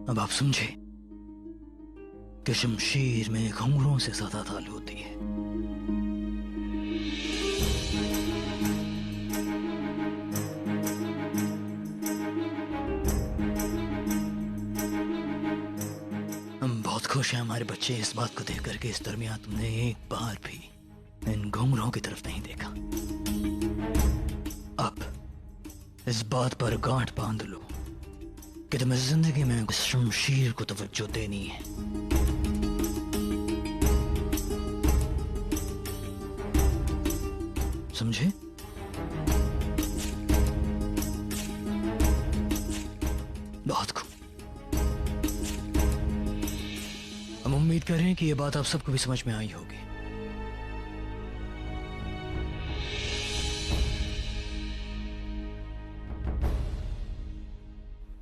अब आप समझे कि शमशीर में घुंघरूओं से ज्यादा ताल होती है। हम बहुत खुश हैं हमारे बच्चे इस बात को देख करके इस दरमियान तुमने एक बार भी इन घुंघरूओं की तरफ नहीं देखा। अब इस बात पर गांठ बांध लो कि तुम्हें जिंदगी में शमशीर को तवज्जो देनी है। समझे? बहुत खूब। हम उम्मीद कर रहे हैं कि ये बात आप सबको भी समझ में आई होगी।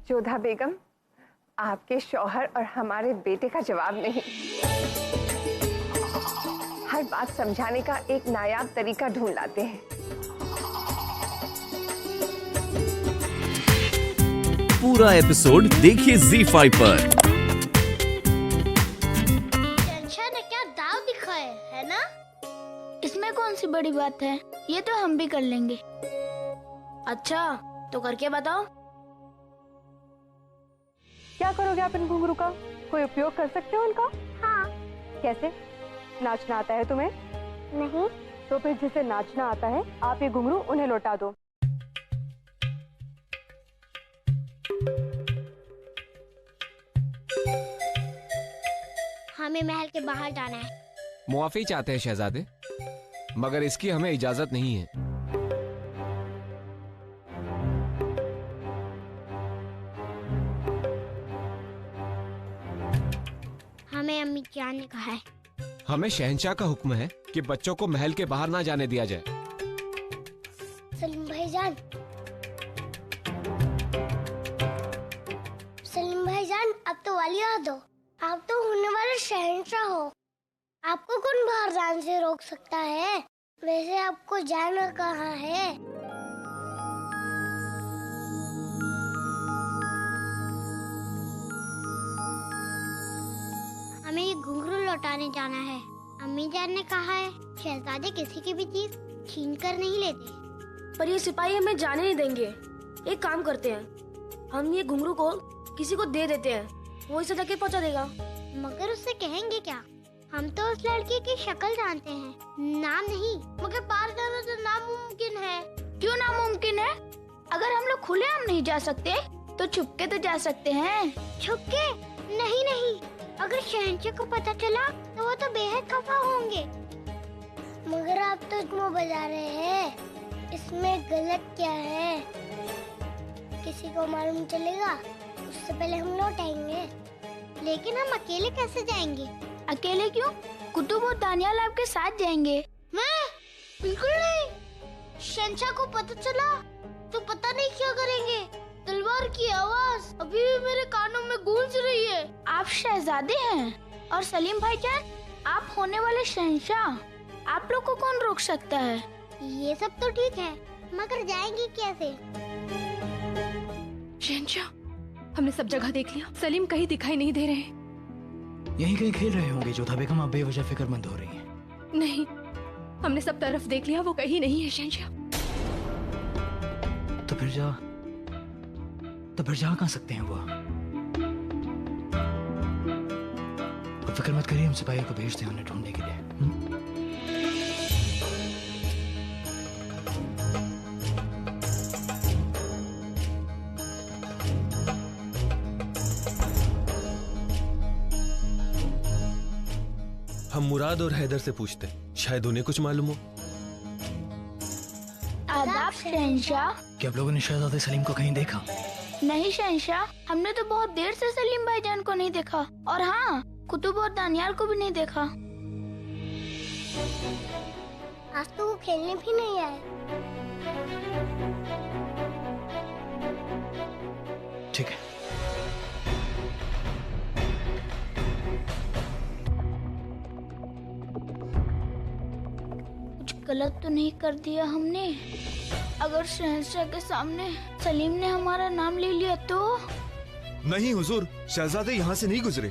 जोधा बेगम, आपके शौहर और हमारे बेटे का जवाब नहीं। हर बात समझाने का एक नायाब तरीका ढूंढ लाते हैं। पूरा एपिसोड देखिए ZEE5 पर। शहंशाह ने क्या दाव दिखाया है ना? इसमें कौन सी बड़ी बात है, ये तो हम भी कर लेंगे। अच्छा तो करके बताओ। क्या करोगे आप इन घुंघरू का? कोई उपयोग कर सकते हो उनका? हाँ। कैसे? नाचना आता है तुम्हें? नहीं। तो फिर जिसे नाचना आता है आप ये घुंघरू उन्हें लौटा दो। हमें महल के बाहर जाना है। मुआफी चाहते हैं शहजादे, मगर इसकी हमें इजाजत नहीं है। हमें अम्मी जान ने कहा है। हमें शहंशाह का हुक्म है कि बच्चों को महल के बाहर ना जाने दिया जाए। सलीम भाईजान, सलीम भाईजान, अब तो वाली आ दो। आप तो होने वाले शहंशाह हो। आपको कौन बाहर जाने से रोक सकता है? वैसे आपको जाना कहाँ है? हमें ये घुंघरू लौटाने जाना है। अम्मी जान ने कहा है शहजादे किसी की भी चीज छीन कर नहीं लेते। पर ये सिपाही हमें जाने नहीं देंगे। एक काम करते हैं, हम ये घुंघरू को किसी को दे देते हैं, वो इसे जाके पहुंचा देगा। मगर उससे कहेंगे क्या? हम तो उस लड़की की शक्ल जानते हैं, नाम नहीं। मगर पार जाना तो नामुमकिन है। क्यों नामुमकिन है? अगर हम लोग खुलेआम नहीं जा सकते तो छुपके तो जा सकते हैं। छुपके? नहीं नहीं, अगर शहंशाह को पता चला तो वो तो बेहद खफा होंगे। मगर आप तो क्यों बजा रहे हैं? इसमें गलत क्या है? किसी को मालूम चलेगा उससे पहले हम लौट आएंगे। लेकिन हम अकेले कैसे जाएंगे? अकेले क्यों? कुतुब और दानियाल आपके साथ जाएंगे। मैं? बिल्कुल नहीं। शहंशाह को पता चला तो पता नहीं क्या करेंगे। तलवार की आवाज अभी भी मेरे कानों में गूंज रही है। आप शहजादे हैं और सलीम भाईजान आप होने वाले शहंशाह। आप लोग को कौन रोक सकता है? ये सब तो ठीक है, मगर जाएंगे कैसे? शहंशाह, हमने सब जगह देख लिया, सलीम कहीं दिखाई नहीं दे रहे। यहीं कहीं खेल रहे होंगे जोधा बेगम, आप बेवजह फिक्रमंद हो रही हैं। नहीं, हमने सब तरफ देख लिया, वो कहीं नहीं है शहंशाह। तो फिर जा कहाँ सकते हैं वो? अब फिक्र मत करिए, हम सिपाहियों को भेजते हैं उन्हें ढूंढने के लिए। हम मुराद और हैदर से पूछते हैं, शायद उन्हें कुछ मालूम हो। आदाब शहंशाह। क्या आप लोगों ने शहजादे सलीम को कहीं देखा? नहीं शहंशाह, हमने तो बहुत देर से सलीम भाईजान को नहीं देखा, और हाँ, कुतुब और दानियाल को भी नहीं देखा। आज तो वो खेलने भी नहीं आए। ठीक है, कुछ गलत तो नहीं कर दिया हमने? अगर शहंशाह के सामने सलीम ने हमारा नाम ले लिया तो? नहीं हुजूर, शहजादे यहाँ से नहीं गुजरे।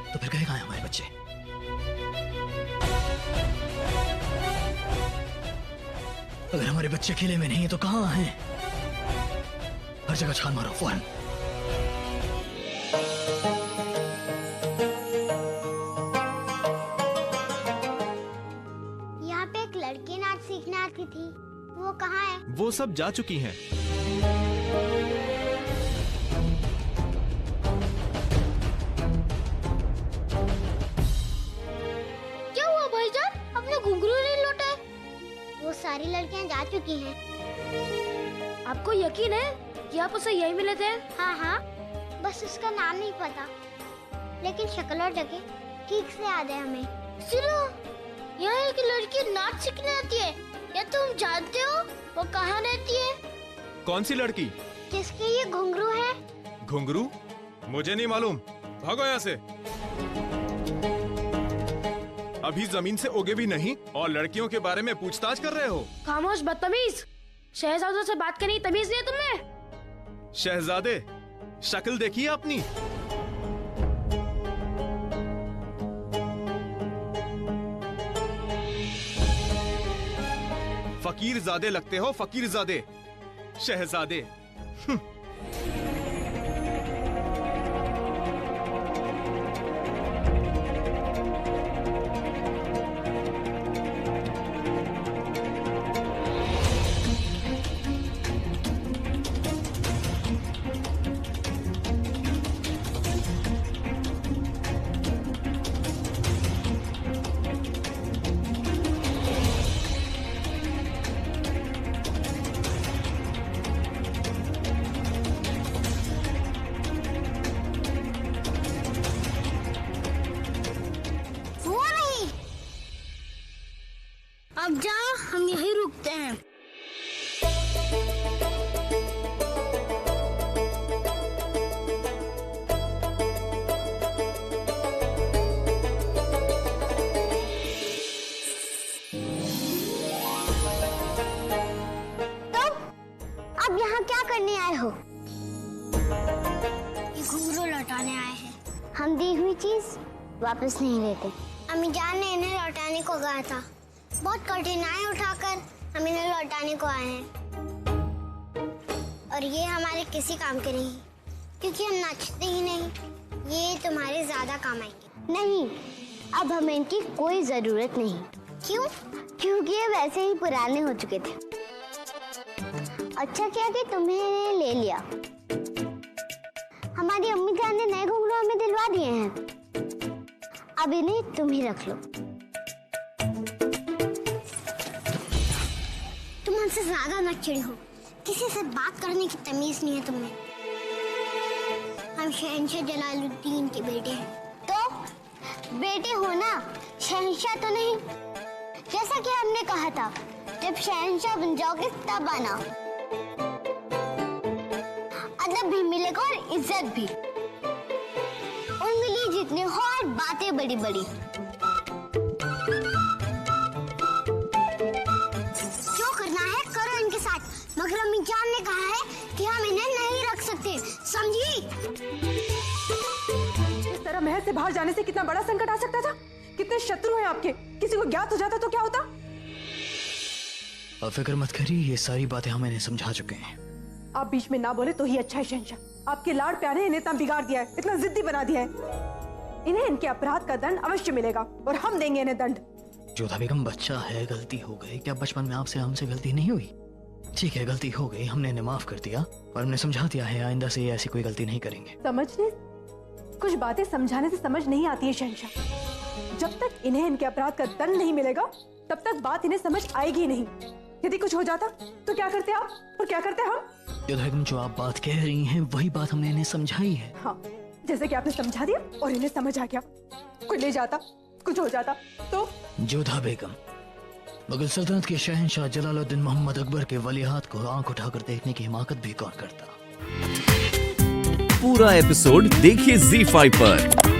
तो फिर गए कहाँ हैं हमारे बच्चे? अगर हमारे बच्चे किले में नहीं है तो कहाँ हैं? हर जगह छान मारो फौरन। यहाँ पे एक लड़की नाच सीखने आती थी, वो कहाँ है? वो सब जा चुकी हैं। क्या हुआ भाईजान? अपने घुंघरू नहीं लौटाए? वो सारी लड़कियाँ जा चुकी हैं। आपको यकीन है कि आप उसे यही मिले थे? हाँ हाँ, बस उसका नाम नहीं पता, लेकिन शक्ल और जगह ठीक से याद है हमें। सुनो, यहाँ एक लड़की नाच सीखने आती है, या तुम जानते हो वो कहाँ रहती है? कौन सी लड़की? जिसके ये घुंघरू है। घुंघरू? मुझे नहीं मालूम, भागो यहाँ से। अभी जमीन से उगे भी नहीं और लड़कियों के बारे में पूछताछ कर रहे हो? खामोश बदतमीज, शहजादों से बात करने की तमीज नहीं है तुम्हें? शहजादे, शक्ल देखिए अपनी। फकीर ज़ादे लगते हो, फकीर ज़ादे। शहजादे। वो नहीं, अब जा, हम यहीं रुकते हैं। अब यहाँ क्या करने आए हो? ये घुंघरू लौटाने आए हैं। हम दी हुई चीज वापस नहीं लेते। अम्मी जान ने इन्हें लौटाने को कहा था, बहुत कठिनाई उठाकर हम इन्हें लौटाने को आए हैं, और ये हमारे किसी काम के नहीं, क्योंकि हम नाचते ही नहीं। ये तुम्हारे ज्यादा काम आएंगे। नहीं, अब हमें इनकी कोई जरूरत नहीं। क्यों? क्योंकि ये वैसे ही पुराने हो चुके थे। अच्छा किया कि तुम्हें इन्हें ले लिया। हमारी अम्मी जान ने नए घुंघरू हमें दिलवा दिए हैं, अब इन्हें तुम ही रख लो। तुम हमसे ज्यादा न चिढ़ हो, किसी से बात करने की तमीज नहीं है तुम्हें। हम शहंशाह जलालुद्दीन के बेटे हैं। तो बेटे हो ना, शहंशाह तो नहीं। जैसा कि हमने कहा था, जब शहंशाह बन जाओगे तब आना। अदब भी मिलेगा और इज्जत भी। उंगली जितनी हो और बातें बड़ी बड़ी। जो करना है करो इनके साथ, मगर अम्मी जान ने कहा है कि हम इन्हें नहीं रख सकते, समझी? इस तरह महल से बाहर जाने से कितना बड़ा संकट आ सकता था। कितने शत्रु हैं आपके, किसी को ज्ञात हो जाता तो क्या होता? अब फिक्र मत करिए, ये सारी बातें हम इन्हें समझा चुके हैं। आप बीच में ना बोले तो ही अच्छा है शहंशाह। आपके लाड़ प्यार ने इन्हें इतना बिगाड़ दिया है, इतना जिद्दी बना दिया है। इन्हें इनके अपराध का दंड अवश्य मिलेगा, और हम देंगे इन्हें दंड। जोधा बेगम बच्चा है, गलती हो गई। क्या बचपन में आपसे हमसे गलती नहीं हुई? ठीक है, गलती हो गई, हमने इन्हें माफ कर दिया और हमने समझा दिया है आइंदा से ये ऐसी कोई गलती नहीं करेंगे। समझने, कुछ बातें समझाने से समझ नहीं आती है शहंशाह। जब तक इन्हें इनके अपराध का दंड नहीं मिलेगा, तब तक बात इन्हें समझ आएगी नहीं। यदि कुछ हो जाता तो क्या करते आप और क्या करते हम? जोधा बेगम, जो आप बात कह रही हैं वही बात हमने इन्हें समझाई है। हाँ, जैसे कि आपने समझा दिया और इन्हें समझ आ गया। कोई ले जाता, कुछ हो जाता तो? जोधा बेगम, मुगल सल्तनत के शहंशाह जलालुद्दीन मोहम्मद अकबर के वलीहात को आंख उठाकर देखने की हिमाकत भी कौन करता। पूरा एपिसोड देखिए ZEE5 पर।